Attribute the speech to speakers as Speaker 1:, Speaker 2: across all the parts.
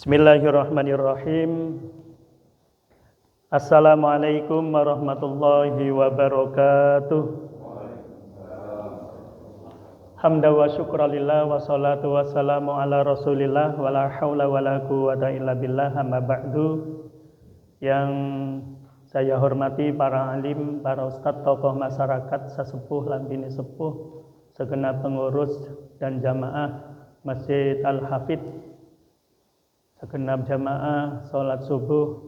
Speaker 1: Bismillahirrahmanirrahim. Assalamualaikum warahmatullahi wabarakatuh. Hamda wa syukralillah wa salatu wa salamu ala rasulillah wa la hawla wa la quwata illa billah amma ba'du. Yang saya hormati para alim, para ustadz, tokoh masyarakat, sesepuh lan bini sepuh, segenap pengurus dan jamaah Masjid Al-Hafidh, segenap jamaah sholat subuh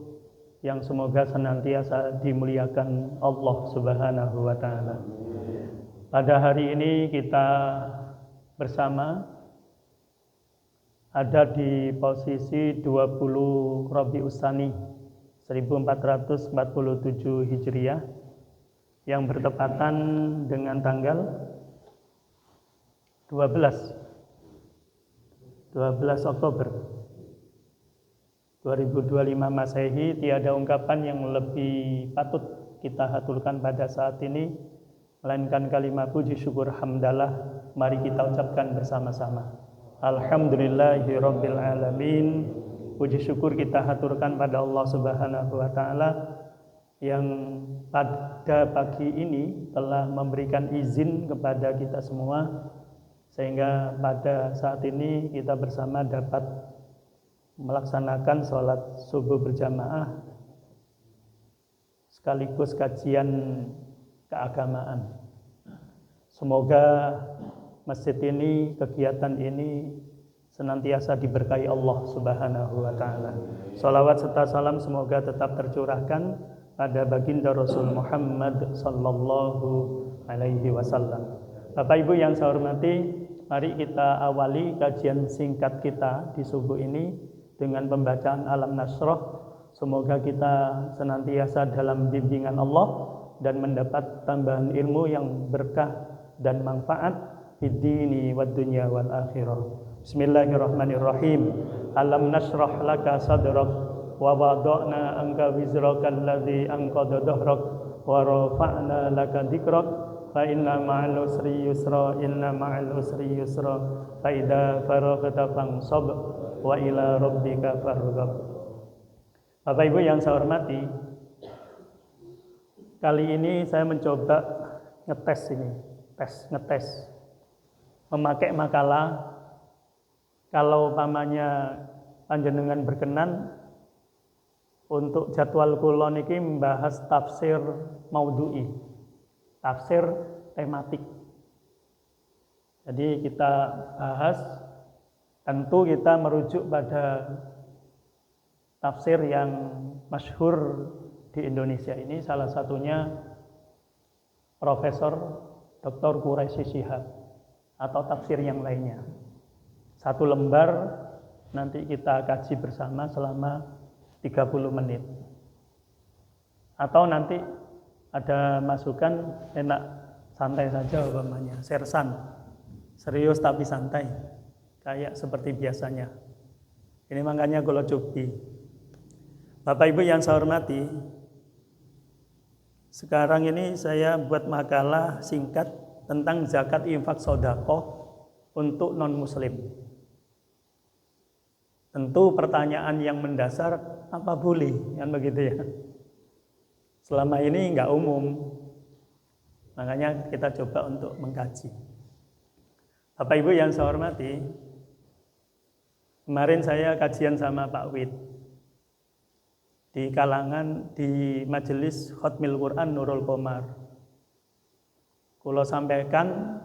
Speaker 1: yang semoga senantiasa dimuliakan Allah Subhanahu wa ta'ala. Pada hari ini kita bersama ada di posisi 20 Rabiul Tsani 1447 Hijriah yang bertepatan dengan tanggal 12 Oktober 2025 Masehi. Tiada ungkapan yang lebih patut kita haturkan pada saat ini melainkan kalimat puji syukur hamdalah. Mari kita ucapkan bersama-sama Alhamdulillahirabbil alamin. Puji syukur kita haturkan pada Allah Subhanahu wa taala yang pada pagi ini telah memberikan izin kepada kita semua sehingga pada saat ini kita bersama dapat melaksanakan sholat subuh berjamaah sekaligus kajian keagamaan. Semoga masjid ini, kegiatan ini senantiasa diberkahi Allah Subhanahu wa ta'ala. Sholawat serta salam semoga tetap tercurahkan pada baginda Rasul Muhammad sallallahu alaihi wasallam. Bapak Ibu yang saya hormati, mari kita awali kajian singkat kita di subuh ini dengan pembacaan Alam Nashrah. Semoga kita senantiasa dalam bimbingan Allah dan mendapat tambahan ilmu yang berkah dan manfaat fid dini wad dunya wal akhirah. Bismillahirrahmanirrahim. Alam nashrah laka sadrak wa wada'na anka wizraka alladzi anqadha dhahrak wa rafa'na laka dzikrak fa inna ma'al usri yusra inna ma'al usri yusra fa idza faraghta fansab wa ila rabbika farghab. Bapak Ibu yang saya hormati, kali ini saya mencoba ngetes memakai makalah. Kalau pamannya panjenengan berkenan untuk jadwal kula niki membahas tafsir maudhu'i, tafsir tematik. Jadi kita bahas, tentu kita merujuk pada tafsir yang masyhur di Indonesia ini, salah satunya Profesor Dr. Quraisy Shihab atau tafsir yang lainnya. Satu lembar nanti kita kaji bersama selama 30 menit. Atau nanti ada masukan enak santai saja umpamanya, sersan, serius tapi santai, kayak seperti biasanya. Ini makanya kalau cobi. Bapak Ibu yang saya hormati, sekarang ini saya buat makalah singkat tentang zakat infak sedekah untuk non-muslim. Tentu pertanyaan yang mendasar, apa boleh? Kan begitu ya. Selama ini enggak umum. Makanya kita coba untuk mengkaji. Bapak Ibu yang saya hormati, kemarin saya kajian sama Pak Wid di kalangan di Majelis Khatmil Quran Nurul Qomar. Kula sampaikan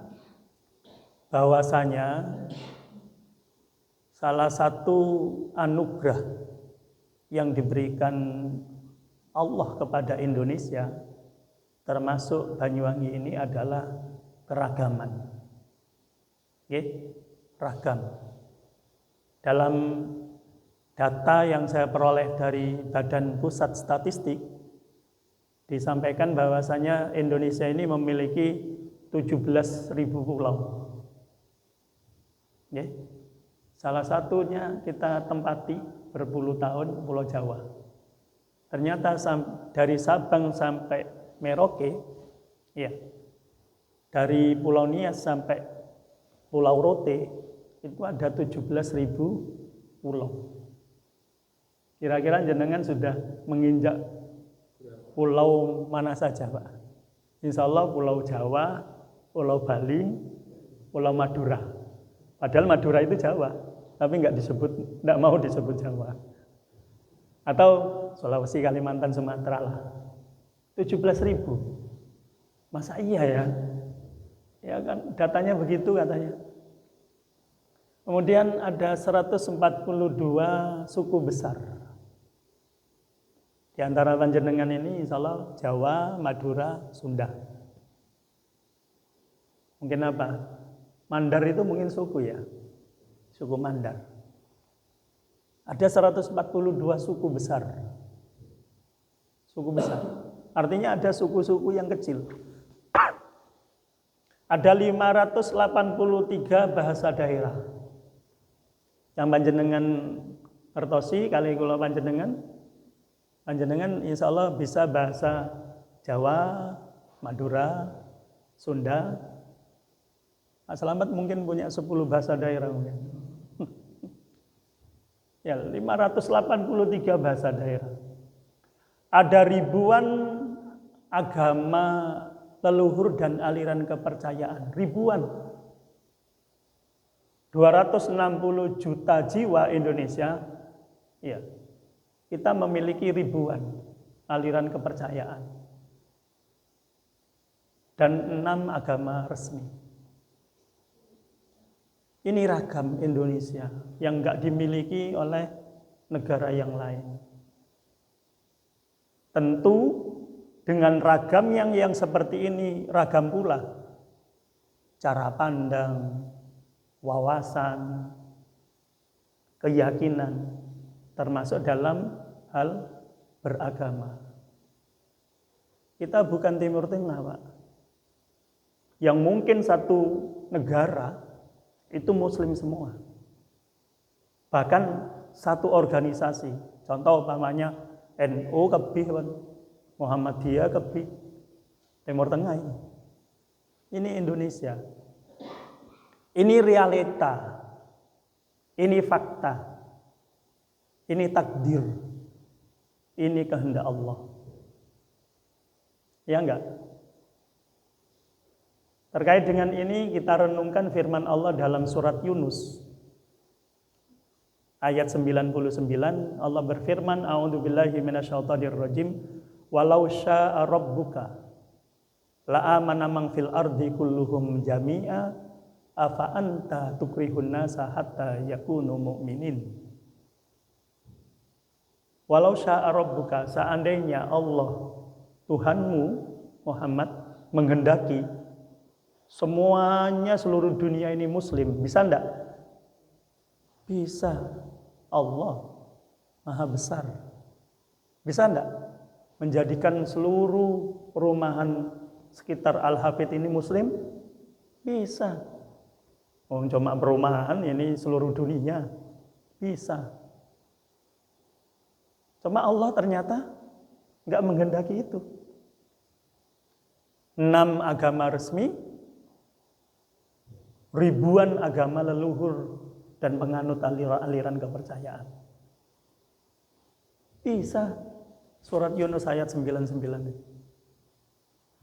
Speaker 1: bahwasanya salah satu anugerah yang diberikan Allah kepada Indonesia termasuk Banyuwangi ini adalah keragaman. Ragam. Dalam data yang saya peroleh dari Badan Pusat Statistik disampaikan bahwasanya Indonesia ini memiliki 17.000 pulau. Salah satunya kita tempati berpuluh tahun Pulau Jawa. Ternyata dari Sabang sampai Merauke, dari Pulau Nias sampai Pulau Rote itu ada 17.000 pulau. Kira-kira jenengan sudah menginjak pulau mana saja, Pak? Insya Allah Pulau Jawa, Pulau Bali, Pulau Madura. Padahal Madura itu Jawa, tapi nggak mau disebut Jawa. Atau Sulawesi, Kalimantan, Sumatera lah. 17.000. Masa iya ya? Ya kan datanya begitu katanya. Kemudian ada 142 suku besar. Di antara panjenengan ini insya Allah Jawa, Madura, Sunda. Mungkin apa? Mandar itu mungkin suku ya. Suku Mandar. Ada 142 suku besar. Suku besar. Artinya ada suku-suku yang kecil. Ada 583 bahasa daerah. Yang panjenengan ngertosi kali kula panjenengan insya Allah bisa bahasa Jawa, Madura, Sunda. Pak Selamat mungkin punya 10 bahasa daerah mungkin. Ya, 583 bahasa daerah. Ada ribuan agama leluhur dan aliran kepercayaan, ribuan. 260 juta jiwa Indonesia, ya, kita memiliki ribuan aliran kepercayaan dan 6 agama resmi. Ini ragam Indonesia yang nggak dimiliki oleh negara yang lain. Tentu dengan ragam yang seperti ini, ragam pula cara pandang, wawasan, keyakinan, termasuk dalam hal beragama. Kita bukan Timur Tengah, Pak. Yang mungkin satu negara itu Muslim semua. Bahkan satu organisasi, contoh umpamanya NU kebih, Muhammadiyah kebih, Timur Tengah ini. Ini Indonesia. Ini realita. Ini fakta. Ini takdir. Ini kehendak Allah. Ya enggak? Terkait dengan ini kita renungkan firman Allah dalam surat Yunus. Ayat 99 Allah berfirman, A'udzubillahi minasyaitonir rajim, walau syaa rabbuka la amana man fil ardi kulluhum jami'a afa anta tukrihun nasa hatta yakunu mu'minin. Walau syaa rabbuka, seandainya Allah Tuhanmu Muhammad menghendaki semuanya seluruh dunia ini muslim, bisa enggak? Bisa. Allah Maha Besar. Bisa enggak menjadikan seluruh perumahan sekitar Al-Hafid ini muslim? Bisa. Oh, cuma perumahan ini seluruh dunia. Bisa. Cuma Allah ternyata enggak menghendaki itu. 6 agama resmi, ribuan agama leluhur dan penganut aliran kepercayaan. Bisa. Surat Yunus ayat 99.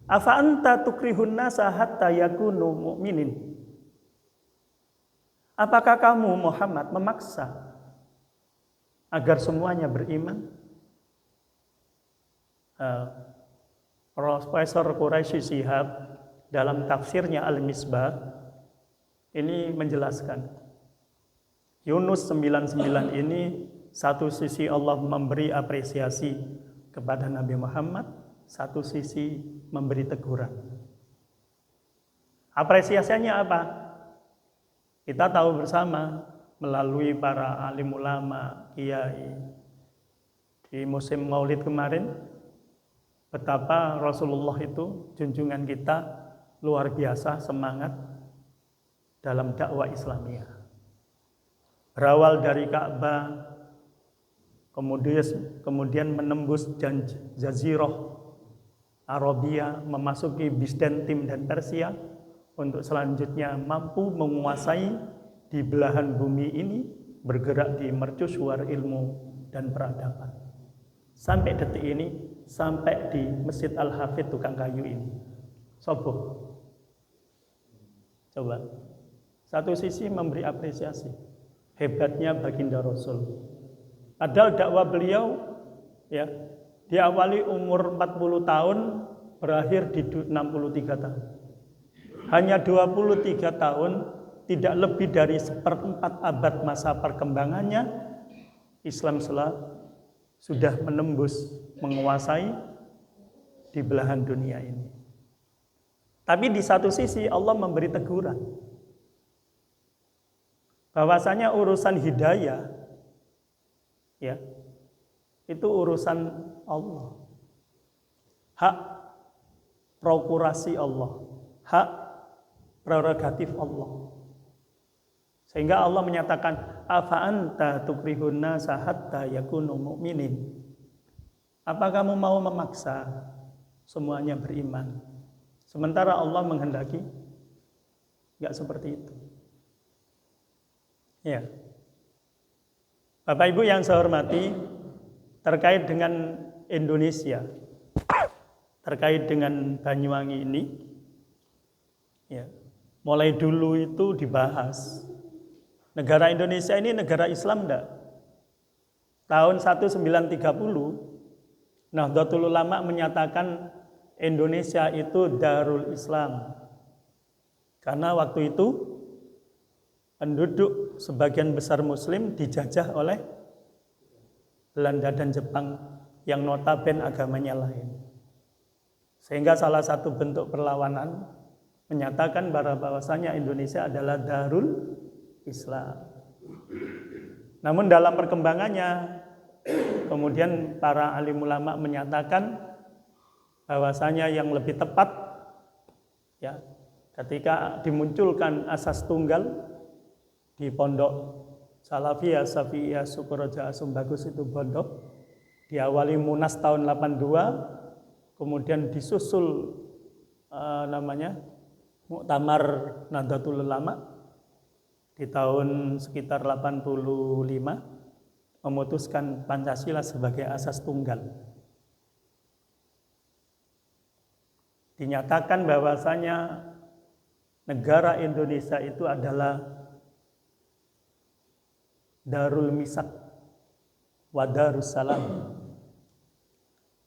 Speaker 1: Afa anta tukrihun nasa hatta yakunu mu'minin. Apakah kamu Muhammad memaksa agar semuanya beriman? Profesor Quraisy Shihab dalam tafsirnya Al-Misbah ini menjelaskan, Yunus 99 ini satu sisi Allah memberi apresiasi kepada Nabi Muhammad, satu sisi memberi teguran. Apresiasinya apa? Kita tahu bersama melalui para alim ulama, kiai, di musim Maulid kemarin, betapa Rasulullah itu junjungan kita luar biasa semangat dalam dakwah Islamiyah. Berawal dari Ka'bah, kemudian menembus Jazirah Arabia, memasuki Bizantium dan Persia, untuk selanjutnya mampu menguasai di belahan bumi ini, bergerak di mercusuar ilmu dan peradaban. Sampai detik ini, sampai di Masjid Al-Hafidh tukang kayu ini. Sobo. Coba. Satu sisi memberi apresiasi. Hebatnya baginda Rasul. Padahal dakwah beliau ya diawali umur 40 tahun, berakhir di 63 tahun. Hanya 23 tahun, tidak lebih dari 1/4 abad masa perkembangannya, Islam sudah menembus, menguasai di belahan dunia ini. Tapi di satu sisi Allah memberi teguran bahwasanya urusan hidayah ya itu urusan Allah, hak prokurasi Allah, hak prerogatif Allah. Sehingga Allah menyatakan afa anta tukrihun nasa hatta yakunu mu'minin. Apa kamu mau memaksa semuanya beriman? Sementara Allah menghendaki enggak seperti itu. Ya. Bapak Ibu yang saya hormati, terkait dengan Indonesia, terkait dengan Banyuwangi ini, ya, mulai dulu itu dibahas. Negara Indonesia ini negara Islam enggak? Tahun 1930, Nahdlatul Ulama menyatakan Indonesia itu Darul Islam. Karena waktu itu penduduk sebagian besar Muslim dijajah oleh Belanda dan Jepang yang notabene agamanya lain. Sehingga salah satu bentuk perlawanan menyatakan bahwasanya Indonesia adalah Darul Islam. Namun dalam perkembangannya kemudian para alim ulama menyatakan bahwasanya yang lebih tepat ya ketika dimunculkan asas tunggal di Pondok Salafiyah Syafi'iyah Sukoroja Asumbagus itu pondok diawali Munas tahun 82, kemudian disusul Muktamar Nahdlatul Ulama di tahun sekitar 85 memutuskan Pancasila sebagai asas tunggal. Dinyatakan bahwasanya negara Indonesia itu adalah Darul Misak wa Darus Salam.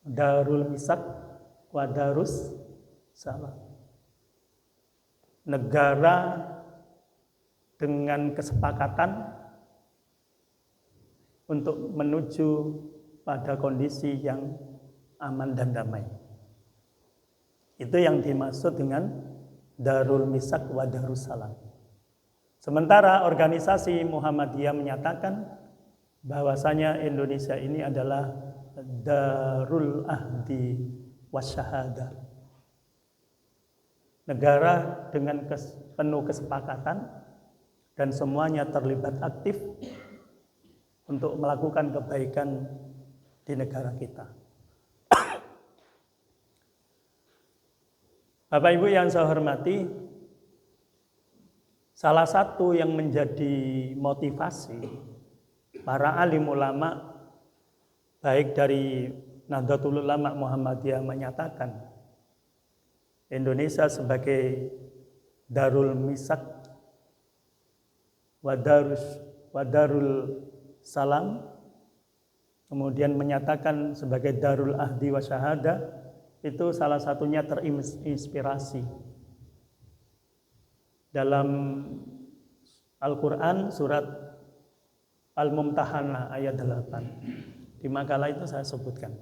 Speaker 1: Darul Misak wa Darus Salam. Negara dengan kesepakatan untuk menuju pada kondisi yang aman dan damai. Itu yang dimaksud dengan Darul Misak wa Darussalam. Sementara organisasi Muhammadiyah menyatakan bahwasanya Indonesia ini adalah Darul Ahdi Wasyahadah. Negara dengan penuh kesepakatan dan semuanya terlibat aktif untuk melakukan kebaikan di negara kita. Bapak Ibu yang saya hormati, salah satu yang menjadi motivasi para alim ulama baik dari Nahdlatul Ulama Muhammadiyah menyatakan Indonesia sebagai Darul Misak wa Darul Salam, kemudian menyatakan sebagai Darul Ahdi wa Syahadah, itu salah satunya terinspirasi dalam Al-Quran surat Al-Mumtahanah ayat 8. Di makalah itu saya sebutkan.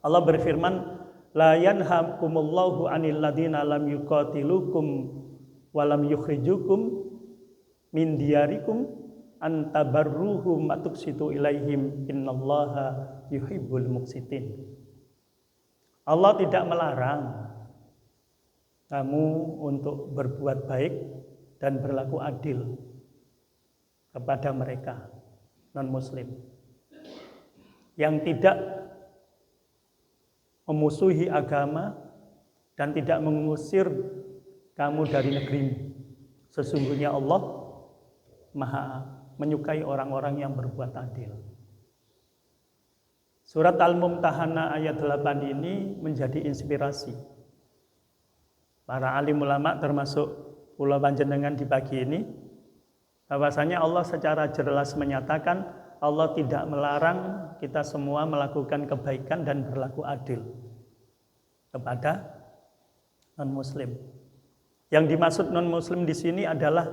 Speaker 1: Allah berfirman, la yanhakumullahu 'anil ladzina lam yuqatilukum wa lam yukhrijukum min diyarikum an tabarruhum wa tuqsitu ilaihim innallaha yuhibbul muqsitin. Allah tidak melarang kamu untuk berbuat baik dan berlaku adil kepada mereka non-muslim yang tidak memusuhi agama dan tidak mengusir kamu dari negerimu. Sesungguhnya Allah Maha menyukai orang-orang yang berbuat adil. Surat Al-Mumtahanah ayat 8 ini menjadi inspirasi para alim ulama termasuk kula panjenengan di pagi ini, bahwasanya Allah secara jelas menyatakan Allah tidak melarang kita semua melakukan kebaikan dan berlaku adil kepada non-muslim. Yang dimaksud non-muslim di sini adalah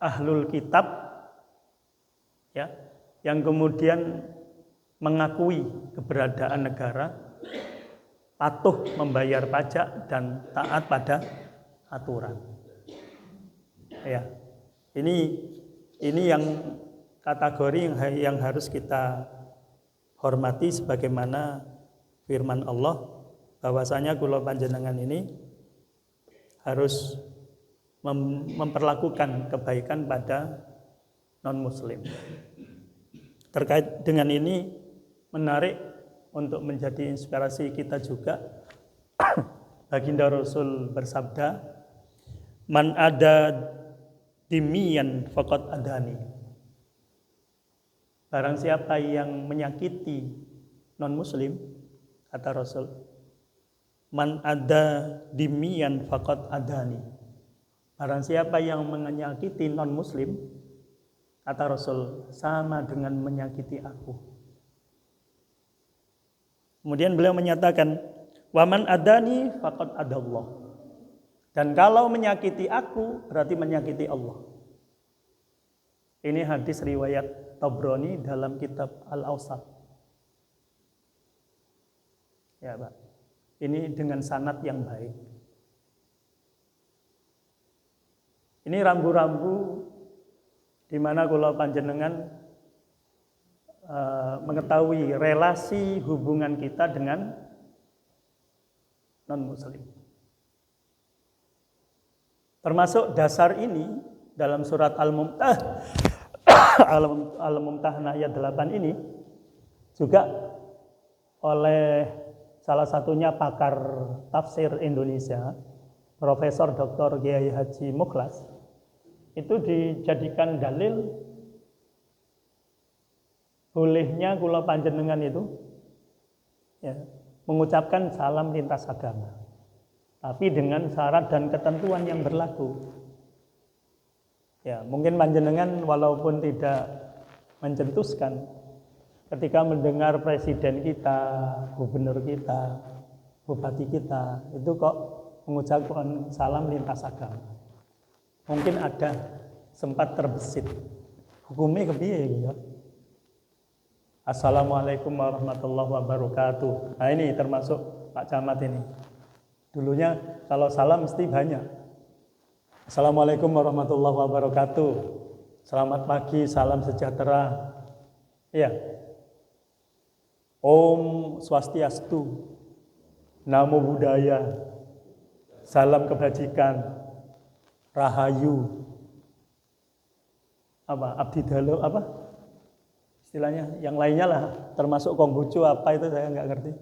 Speaker 1: ahlul kitab, ya, yang kemudian mengakui keberadaan negara, patuh membayar pajak dan taat pada aturan. Ya, ini yang kategori yang harus kita hormati, sebagaimana firman Allah bahwasanya kula panjenengan ini harus memperlakukan kebaikan pada non-muslim. Terkait dengan ini menarik untuk menjadi inspirasi kita juga. Baginda Rasul bersabda, "Man ada dimiyan faqad adani." Barang siapa yang menyakiti non-muslim, kata Rasul, "Man ada dimiyan faqad adani." Barang siapa yang menyakiti non-muslim, kata Rasul, sama dengan menyakiti aku. Kemudian beliau menyatakan, "Waman adani faqad adallah." Dan kalau menyakiti aku berarti menyakiti Allah. Ini hadis riwayat Tabrani dalam kitab Al-Awsat. Ya, Pak. Ini dengan sanad yang baik. Ini rambu-rambu di mana kula panjenengan mengetahui relasi hubungan kita dengan non-muslim. Termasuk dasar ini dalam surat Al-Mumtahanah ayat 8 ini juga oleh salah satunya pakar tafsir Indonesia, Profesor Dr. Kiai Haji Mukhlas, itu dijadikan dalil bolehnya kula panjenengan itu, ya, mengucapkan salam lintas agama, tapi dengan syarat dan ketentuan yang berlaku. Ya, mungkin panjenengan walaupun tidak mencetuskan, ketika mendengar presiden kita, gubernur kita, bupati kita, itu kok mengucapkan salam lintas agama, mungkin ada sempat terbesit. Hukumnya kepiye ya? Assalamualaikum warahmatullahi wabarakatuh. Nah, ini termasuk Pak Camat ini. Dulunya kalau salam mesti banyak. Assalamualaikum warahmatullahi wabarakatuh. Selamat pagi, salam sejahtera. Iya. Om Swastiastu. Namo Buddhaya. Salam kebajikan. Rahayu. Abdi dalu istilahnya, yang lainnya lah, termasuk Konghucu apa itu saya nggak ngerti.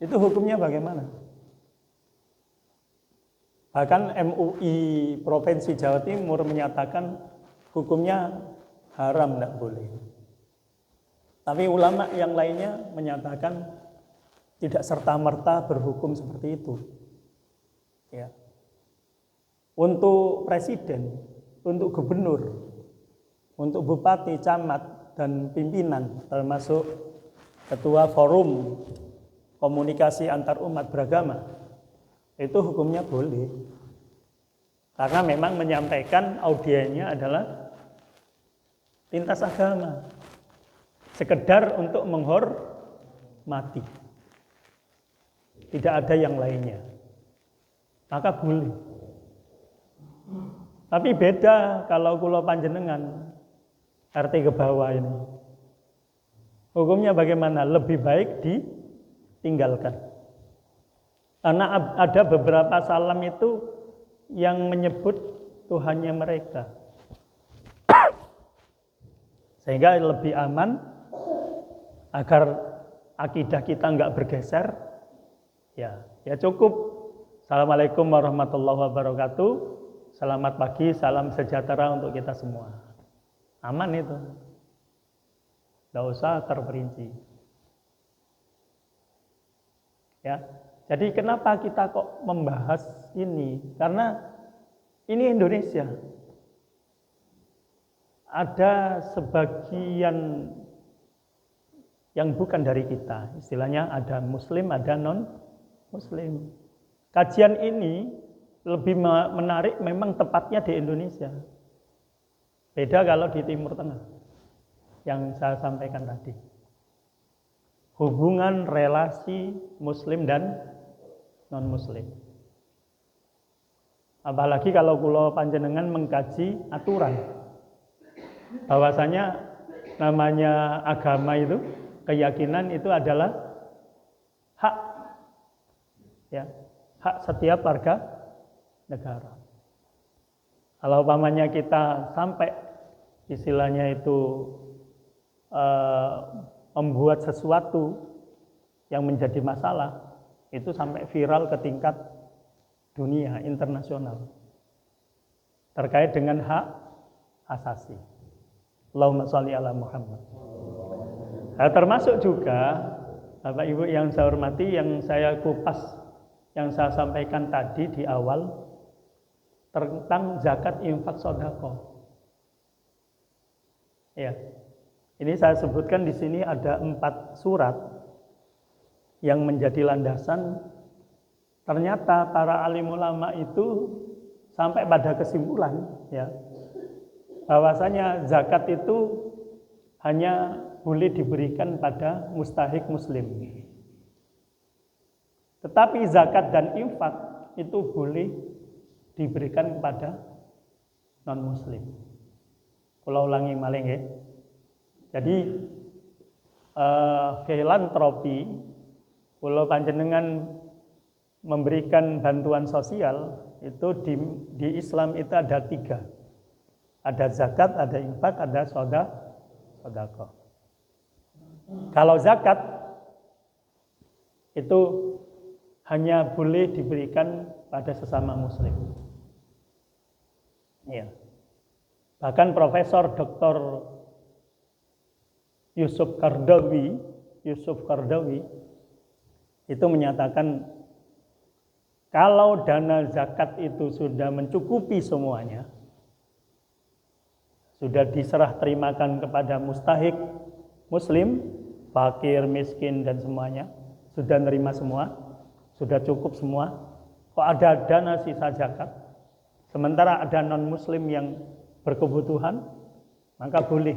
Speaker 1: Itu hukumnya bagaimana? Bahkan MUI Provinsi Jawa Timur menyatakan hukumnya haram, tidak boleh. Tapi ulama yang lainnya menyatakan tidak serta-merta berhukum seperti itu. Ya. Untuk presiden, untuk gubernur, untuk bupati, camat, dan pimpinan, termasuk ketua forum komunikasi antar umat beragama, itu hukumnya boleh, karena memang menyampaikan audiennya adalah lintas agama, sekedar untuk menghormati, tidak ada yang lainnya, maka boleh. Tapi beda kalau kula panjenengan RT ke bawah ini, hukumnya bagaimana? Lebih baik ditinggalkan. Karena ada beberapa salam itu yang menyebut Tuhannya mereka, sehingga lebih aman agar akidah kita nggak bergeser. Ya cukup. Assalamualaikum warahmatullahi wabarakatuh. Selamat pagi, salam sejahtera untuk kita semua. Aman itu, nggak usah terperinci. Ya. Jadi kenapa kita kok membahas ini? Karena ini Indonesia. Ada sebagian yang bukan dari kita. Istilahnya ada muslim, ada non-muslim. Kajian ini lebih menarik memang tepatnya di Indonesia. Beda kalau di Timur Tengah yang saya sampaikan tadi. Hubungan relasi muslim dan non-muslim. Apalagi kalau kula panjenengan mengkaji aturan. Bahwasanya namanya agama itu, keyakinan itu adalah hak, ya, hak setiap warga negara. Kalau umpamanya kita sampai istilahnya itu membuat sesuatu yang menjadi masalah, itu sampai viral ke tingkat dunia internasional terkait dengan hak asasi. Allahumma sholli ala Muhammad. Nah, termasuk juga Bapak Ibu yang saya hormati, yang saya kupas, yang saya sampaikan tadi di awal tentang zakat, infak, sedekah. Ya, ini saya sebutkan di sini ada 4 surat yang menjadi landasan. Ternyata para alim ulama itu sampai pada kesimpulan, ya, bahwasanya zakat itu hanya boleh diberikan pada mustahik muslim. Tetapi zakat dan infak itu boleh diberikan kepada non-muslim. Kula ulangi malih nggih. Jadi filantropi, kula panjenengan memberikan bantuan sosial itu di Islam itu ada 3. Ada zakat, ada infak, ada sedekah. Kalau zakat itu hanya boleh diberikan pada sesama muslim. Ya. Bahkan Profesor Dr. Yusuf Qaradawi itu menyatakan kalau dana zakat itu sudah mencukupi semuanya, sudah diserah terimakan kepada mustahik muslim, fakir, miskin dan semuanya, sudah nerima semua, sudah cukup semua, kok ada dana sisa zakat, sementara ada non-muslim yang berkebutuhan, maka boleh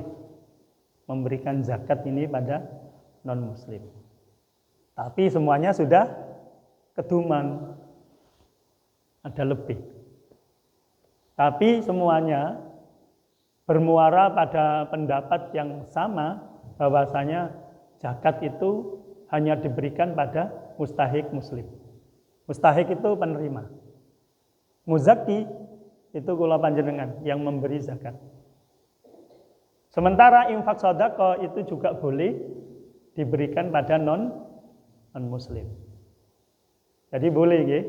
Speaker 1: memberikan zakat ini pada non-muslim. Tapi semuanya sudah keduman, ada lebih. Tapi semuanya bermuara pada pendapat yang sama, bahwasanya zakat itu hanya diberikan pada mustahik muslim. Mustahik itu penerima. Muzaki itu kula panjenengan yang memberi zakat. Sementara infak sedekah itu juga boleh diberikan pada non-muslim. Jadi boleh nggih,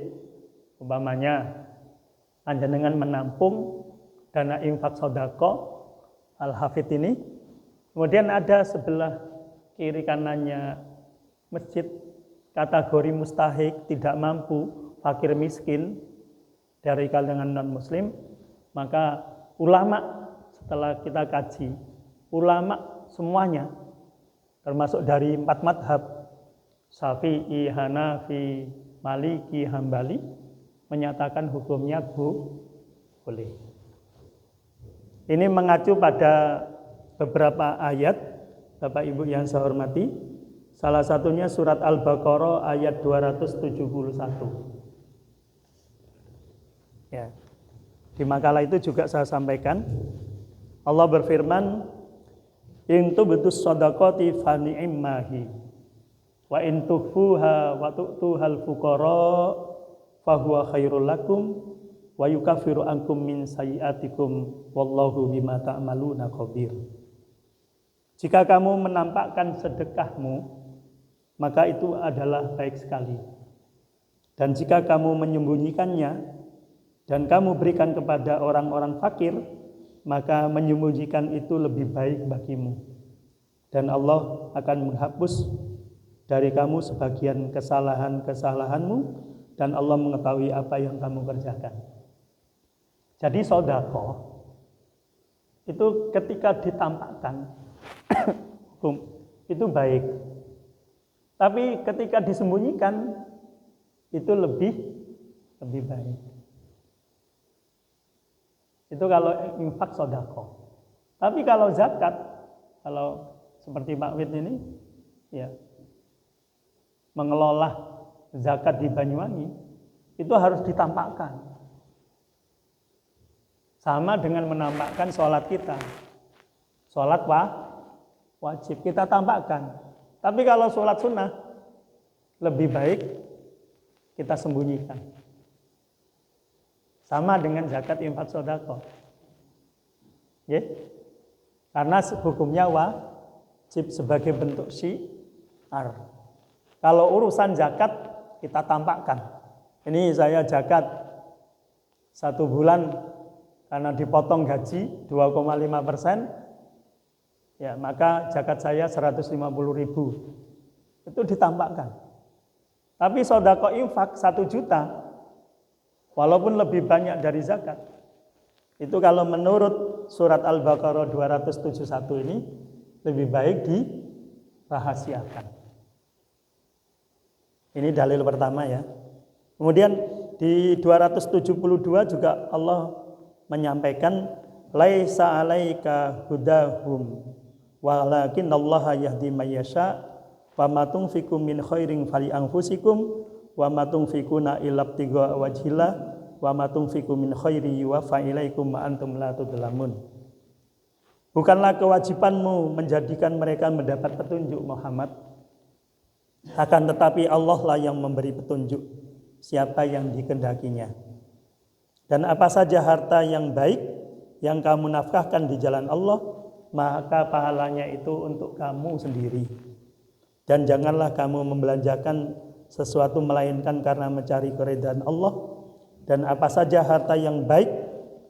Speaker 1: umpamanya panjenengan menampung dana infak sedekah Al-Hafidh ini, kemudian ada sebelah kiri kanannya masjid kategori mustahik, tidak mampu, fakir miskin dari kalangan non-muslim, maka ulama setelah kita kaji, ulama semuanya termasuk dari 4 madhab, Syafi'i, Hanafi, Maliki, Hambali, menyatakan hukumnya boleh. Ini mengacu pada beberapa ayat, Bapak Ibu yang saya hormati. Salah satunya surat Al-Baqarah ayat 271. Ya. Di makalah itu juga saya sampaikan, Allah berfirman, "In tubtus shadaqati fa ni'mahi wa in tukhfuha wa tu'tuhal fuqara fa huwa khairul lakum wa yukaffiru ankum min sayyi'atikum wallahu bima ta'maluna khabir." Jika kamu menampakkan sedekahmu, maka itu adalah baik sekali. Dan jika kamu menyembunyikannya dan kamu berikan kepada orang-orang fakir, maka menyembunyikan itu lebih baik bagimu. Dan Allah akan menghapus dari kamu sebagian kesalahan-kesalahanmu, dan Allah mengetahui apa yang kamu kerjakan. Jadi sedekah itu ketika ditampakkan itu baik. Tapi ketika disembunyikan itu lebih baik. Itu kalau infak sedekah. Tapi kalau zakat, kalau seperti Pak Wid ini, ya, mengelola zakat di Banyuwangi, itu harus ditampakkan. Sama dengan menampakkan sholat kita. Sholat wajib kita tampakkan. Tapi kalau sholat sunnah, lebih baik kita sembunyikan. Sama dengan zakat, infak, sedekah. Ya? Karena hukumnya wajib sebagai bentuk syiar. Kalau urusan zakat kita tampakkan. Ini saya zakat 1 bulan karena dipotong gaji 2,5%, ya maka zakat saya 150.000. Itu ditampakkan. Tapi sedekah infak 1 juta, walaupun lebih banyak dari zakat, itu kalau menurut surat Al-Baqarah 271 ini lebih baik dirahasiakan. Ini dalil pertama ya. Kemudian di 272 juga Allah menyampaikan laisa 'alaika hudahum walakinallaha yahdi may yasha wa ma tunfiqu min khairin fali anfusikum wa ma tunfiquna illa ibtigha wajhillah wa ma tunfiqu min khairi yuwaffa ilaikum wa antum la tudlamun. Bukanlah kewajibanmu menjadikan mereka mendapat petunjuk Muhammad, akan tetapi Allah lah yang memberi petunjuk siapa yang dikehendakinya. Dan apa saja harta yang baik yang kamu nafkahkan di jalan Allah, maka pahalanya itu untuk kamu sendiri. Dan janganlah kamu membelanjakan sesuatu melainkan karena mencari keridhaan Allah. Dan apa saja harta yang baik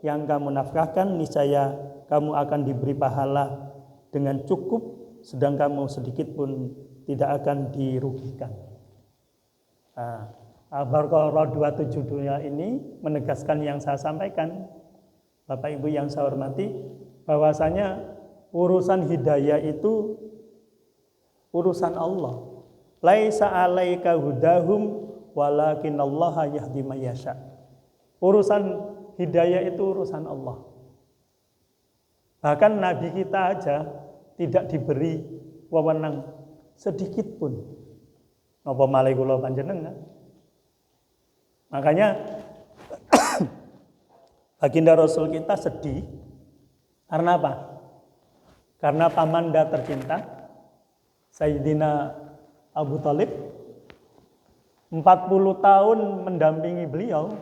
Speaker 1: yang kamu nafkahkan, niscaya kamu akan diberi pahala dengan cukup, sedang kamu sedikit pun tidak akan dirugikan. Al-Baqarah 272 ini menegaskan yang saya sampaikan, Bapak Ibu yang saya hormati, bahwasanya urusan hidayah itu urusan Allah. Laisa 'alaika hudahum walakinallaha yahdi may yasha. Urusan hidayah itu urusan Allah. Bahkan Nabi kita aja tidak diberi wewenang sedikit pun. Napa malih kula panjenengan. Makanya baginda Rasul kita sedih. Karena apa? Karena pamanda tercinta Sayyidina Abu Thalib 40 tahun mendampingi beliau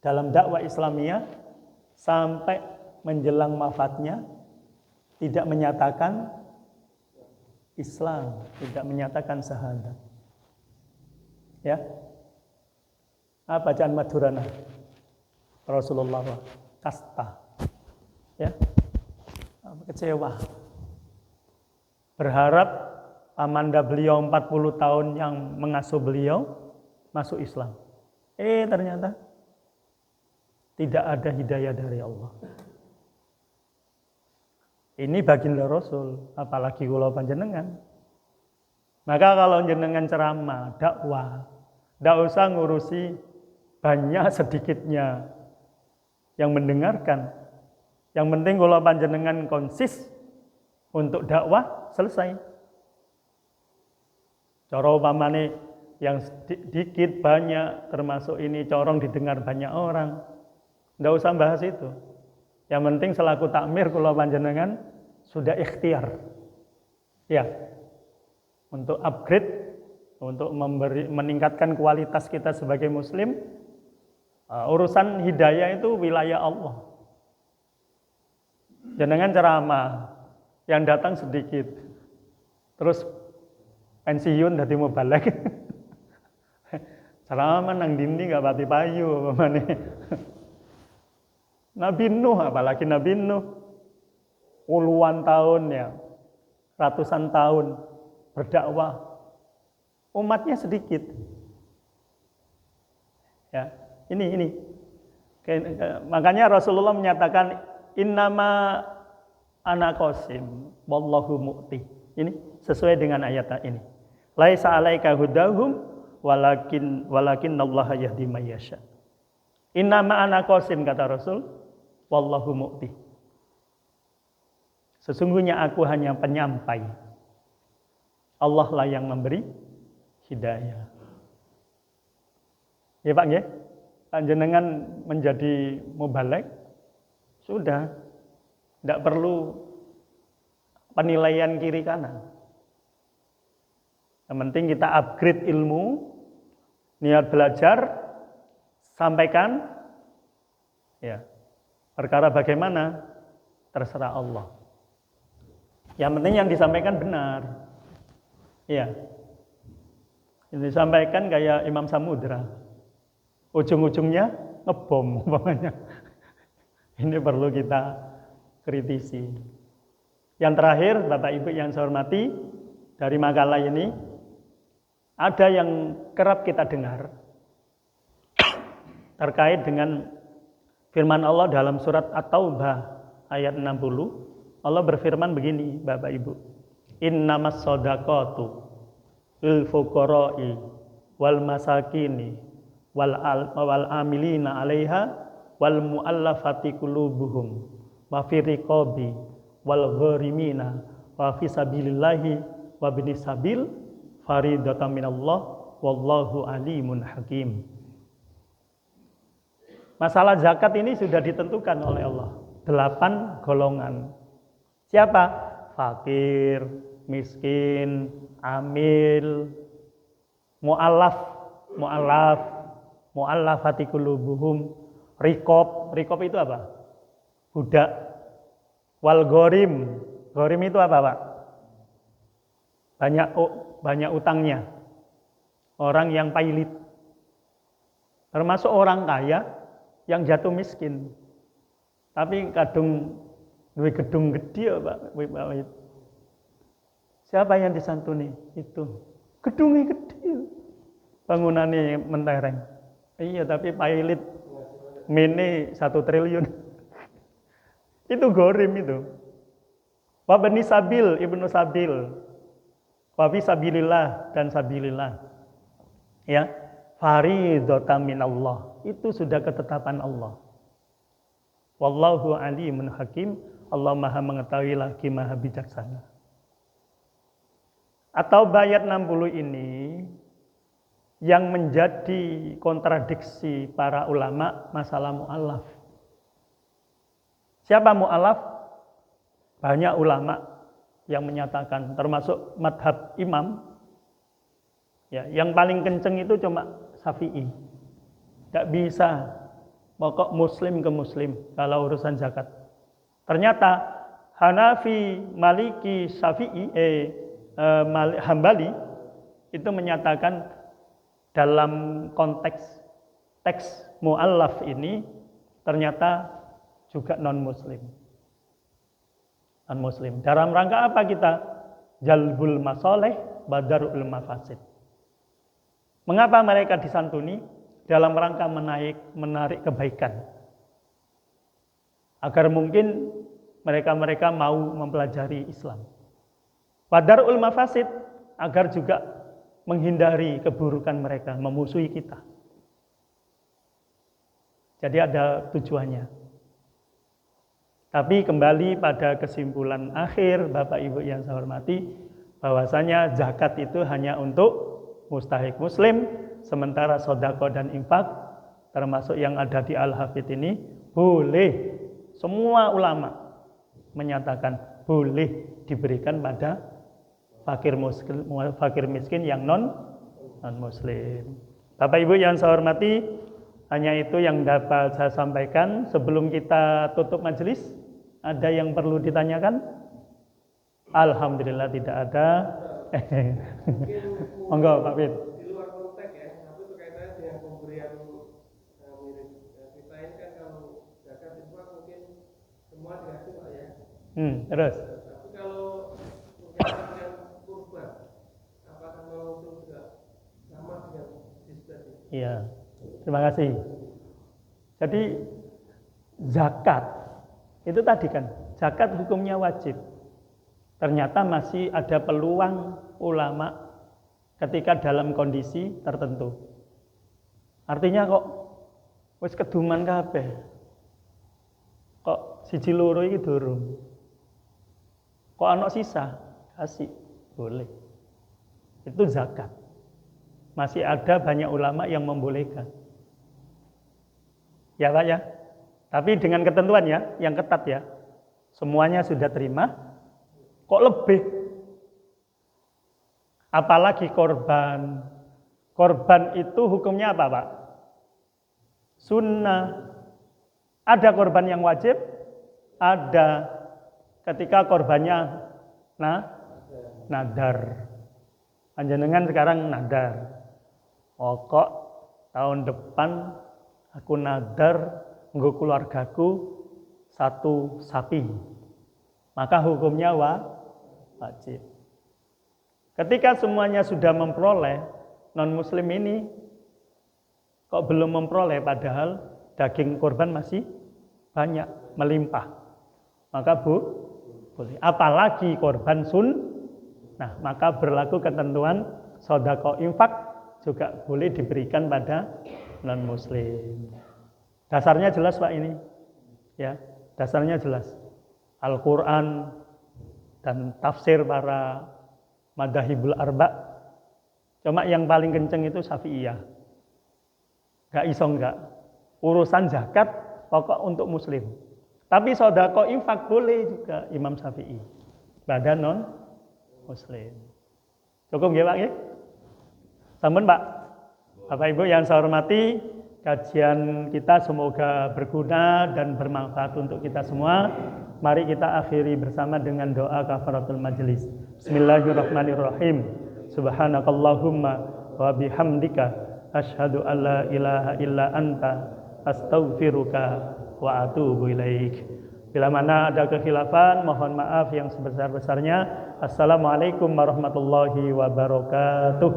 Speaker 1: dalam dakwah Islamiyah sampai menjelang wafatnya tidak menyatakan Islam, tidak menyatakan syahadat. Ya. Apa bacaan Madurana? Rasulullah kasta. Ya. Kecewa. Berharap amanda beliau 40 tahun yang mengasuh beliau masuk Islam. Ternyata tidak ada hidayah dari Allah. Ini baginda Rasul, apalagi kula panjenengan. Maka kalau jenengan ceramah, dakwah, tidak usah ngurusi banyak sedikitnya yang mendengarkan. Yang penting kula panjenengan konsis untuk dakwah, selesai. Cara upamane yang dikit banyak, termasuk ini corong didengar banyak orang, tidak usah bahas itu. Yang penting selaku takmir kula panjenengan sudah ikhtiar. Ya. Untuk upgrade, untuk meningkatkan kualitas kita sebagai muslim. Urusan hidayah itu wilayah Allah. Jenengan ceramah, yang datang sedikit. Terus pensiun dadi mubalek. Ceramah nang dindi enggak pati payu pamane. Nabi Nuh, apalagi Nabi Nuh, puluhan tahun ya, ratusan tahun berdakwah, umatnya sedikit. Ya, ini. Makanya Rasulullah menyatakan innama ana qasim wallahu mu'ti. Ini sesuai dengan ayat ini. Laisa 'alaika hudahum walakinnallaha yahdi may yasha. Innama ana qasim kata Rasul, wallahu mu'ti. Sesungguhnya aku hanya penyampai. Allah lah yang memberi hidayah. Ya Pak ya, panjenengan menjadi mubaligh sudah, tidak perlu penilaian kiri kanan. Yang penting kita upgrade ilmu, niat belajar, sampaikan. Ya, perkara bagaimana terserah Allah. Yang penting yang disampaikan benar. Ya, yang disampaikan kayak Imam Samudra. Ujung-ujungnya ngebom umpamanya. Ini perlu kita kritisi. Yang terakhir, Bapak Ibu yang saya hormati, dari makalah ini ada yang kerap kita dengar terkait dengan firman Allah dalam surat At-Taubah ayat 60. Allah berfirman begini, Bapak Ibu. Innamas shadaqatu lil fuqara'i wal masakini wal amilina 'alaiha wal mu'allafati qulubuhum wa fi riqabi wal gharimina wa fi sabilillahi wa binis sabil faridatan minallah wallahu alimun hakim. Masalah zakat ini sudah ditentukan oleh Allah. 8 golongan. Siapa? Fakir, miskin, amil, mu'allafati qulubuhum, riqab itu apa? Budak. Wal gharim itu apa, Pak? Banyak utangnya. Orang yang pailit. Termasuk orang kaya yang jatuh miskin. Tapi kadung duwe gedung gede ya, Pak. Siapa yang disantuni? Itu. Gedungnya gede. Bangunannya mentereng. Iya, tapi pailit. Mene 1 triliun. Itu gorim itu. Wa bani sabil, ibnu sabil. Wa fi sabilillah dan sabilillah. Ya. Faridatan minallah. Itu sudah ketetapan Allah. Wallahu alimun hakim. Allah Maha mengetahui lagi Maha bijaksana. Atau ayat 60 ini yang menjadi kontradiksi para ulama masalah mu'allaf. Siapa mu'allaf? Banyak ulama yang menyatakan, termasuk madhab imam. Ya, yang paling kenceng itu cuma Syafi'i. Tidak bisa pokok muslim ke muslim kalau urusan zakat. Ternyata Hanafi, Maliki, Syafi'i, Hambali itu menyatakan dalam konteks teks mu'allaf ini ternyata juga non-muslim. Non-muslim. Dalam rangka apa kita? Jalbul masoleh, badarul mafasid. Mengapa mereka disantuni? Dalam rangka menarik kebaikan. Agar mungkin mereka mau mempelajari Islam. Badarul mafasid, agar juga menghindari keburukan mereka, memusuhi kita. Jadi ada tujuannya. Tapi kembali pada kesimpulan akhir, Bapak Ibu yang saya hormati, bahwasanya zakat itu hanya untuk mustahik muslim, sementara sedekah dan infak, termasuk yang ada di Al-Hafidz ini, boleh. Semua ulama menyatakan boleh diberikan pada fakir miskin yang non-muslim. Bapak Ibu yang saya hormati, hanya itu yang dapat saya sampaikan. Sebelum kita tutup majelis, ada yang perlu ditanyakan? Alhamdulillah tidak ada. Monggo Pak Fit.
Speaker 2: Di luar konteks ya, tapi berkaitan dengan pemberian mirip kita ini kan kalau zakat itu mungkin semua dikasih Pak ya.
Speaker 1: Terus.
Speaker 2: Tapi kalau berkaitan dengan kurban, apakah mau juga sama dengan disbad.
Speaker 1: Iya. Terima kasih. Jadi zakat itu tadi kan, zakat hukumnya wajib. Ternyata masih ada peluang ulama ketika dalam kondisi tertentu. Artinya kok wis keduman kabeh. Kok siji loro iki durung. Kok ana sisa? Kasih, boleh. Itu zakat. Masih ada banyak ulama yang membolehkan. Ya Pak ya. Tapi dengan ketentuan ya, yang ketat ya. Semuanya sudah terima. Kok lebih? Apalagi korban. Korban itu hukumnya apa Pak? Sunnah. Ada korban yang wajib? Ada. Ketika korbannya nadar. Panjenengan sekarang nadar. Oh kok tahun depan aku nadar nggo keluargaku 1 sapi. Maka hukumnya wajib. Ketika semuanya sudah memperoleh, non-muslim ini kok belum memperoleh padahal daging korban masih banyak, melimpah. Maka boleh. Apalagi korban nah, maka berlaku ketentuan sedekah infak juga boleh diberikan pada non-muslim. Dasarnya jelas Pak ini. Ya, dasarnya jelas. Al-Qur'an dan tafsir para madzhabul arba'. Cuma yang paling kenceng itu Syafi'iyah. Enggak iso enggak. Urusan zakat pokok untuk muslim. Tapi sedekah infak boleh juga Imam Syafi'i. Pada non muslim. Cukup nggih Pak nggih? Sampun Pak. Bapak Ibu yang saya hormati, kajian kita semoga berguna dan bermanfaat untuk kita semua. Mari kita akhiri bersama dengan doa kafaratul majelis. Bismillahirrahmanirrahim. Subhanakallahumma wa bihamdika asyhadu an la ilaha illa anta astaghfiruka wa atubu ilaik. Bila mana ada kekhilafan, mohon maaf yang sebesar-besarnya. Assalamualaikum warahmatullahi wabarakatuh.